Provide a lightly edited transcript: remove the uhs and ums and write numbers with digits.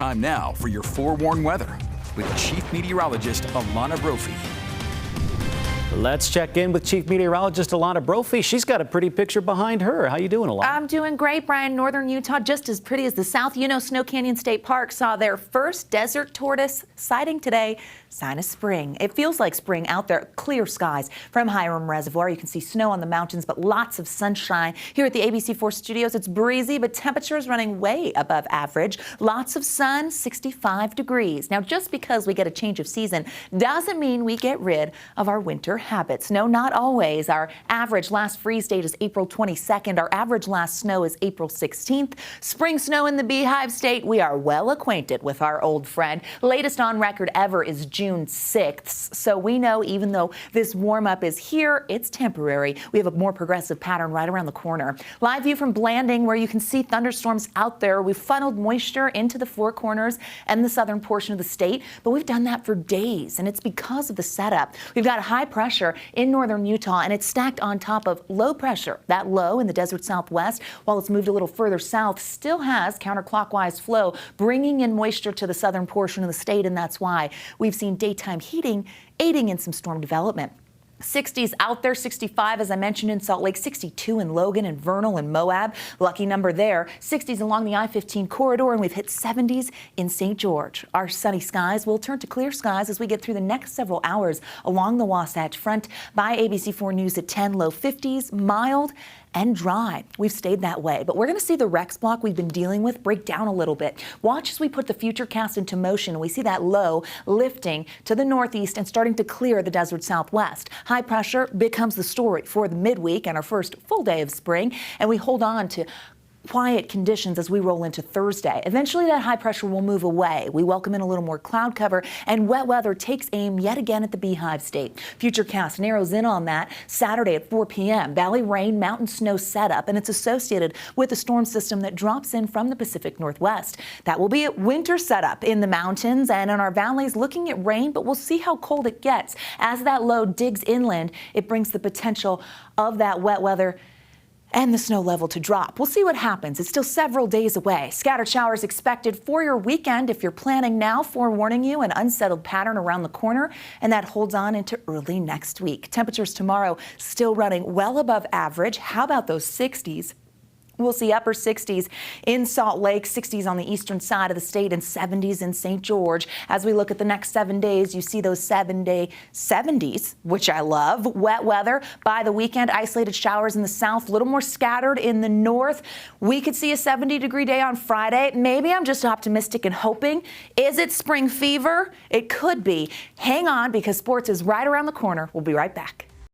Time now for your forewarned weather with Chief Meteorologist Alana Brophy. Let's check in with Chief Meteorologist Alana Brophy. She's got a pretty picture behind her. How you doing, Alana? I'm doing great, Brian. Northern Utah, just as pretty as the South. You know, Snow Canyon State Park saw their first desert tortoise sighting today. Sign of spring. It feels like spring out there. Clear skies from Hiram Reservoir. You can see snow on the mountains, but lots of sunshine. Here at the ABC4 studios, it's breezy, but temperatures running way above average. Lots of sun, 65 degrees. Now, just because we get a change of season doesn't mean we get rid of our winter habits. No, not always. Our average last freeze date is April 22nd. Our average last snow is April 16th. Spring snow in the Beehive State. We are well acquainted with our old friend. Latest on record ever is June 6th. So we know even though this warm up is here, it's temporary. We have a more progressive pattern right around the corner. Live view from Blanding, where you can see thunderstorms out there. We've funneled moisture into the Four Corners and the southern portion of the state, but we've done that for days, and it's because of the setup. We've got high pressure in northern Utah, and it's stacked on top of low pressure. That low in the desert southwest, while it's moved a little further south, still has counterclockwise flow, bringing in moisture to the southern portion of the state, and that's why we've seen daytime heating aiding in some storm development. 60s out there, 65 as I mentioned in Salt Lake, 62 in Logan and Vernal and Moab. Lucky number there. 60s along the I-15 corridor, and we've hit 70s in St. George. Our sunny skies will turn to clear skies as we get through the next several hours along the Wasatch Front. By ABC4 News at 10, low 50s, mild and dry. We've stayed that way, but we're going to see the Rex block we've been dealing with break down a little bit. Watch as we put the futurecast into motion. We see that low lifting to the northeast and starting to clear the desert southwest. High pressure becomes the story for the midweek and our first full day of spring, and we hold on to quiet conditions as we roll into Thursday. Eventually that high pressure will move away. We welcome in a little more cloud cover, and wet weather takes aim yet again at the Beehive State. Futurecast narrows in on that Saturday at 4 p.m. Valley rain, mountain snow setup, and it's associated with a storm system that drops in from the Pacific Northwest. That will be a winter setup in the mountains and in our valleys, looking at rain, but we'll see how cold it gets. As that low digs inland, it brings the potential of that wet weather and the snow level to drop. We'll see what happens. It's still several days away. Scattered showers expected for your weekend. If you're planning now, forewarning you, an unsettled pattern around the corner, and that holds on into early next week. Temperatures tomorrow still running well above average. How about those 60s? We'll see upper 60s in Salt Lake, 60s on the eastern side of the state, and 70s in St. George. As we look at the next 7 days, you see those 7-day 70s, which I love. Wet weather by the weekend, isolated showers in the south, a little more scattered in the north. We could see a 70-degree day on Friday. Maybe I'm just optimistic and hoping. Is it spring fever? It could be. Hang on, because sports is right around the corner. We'll be right back.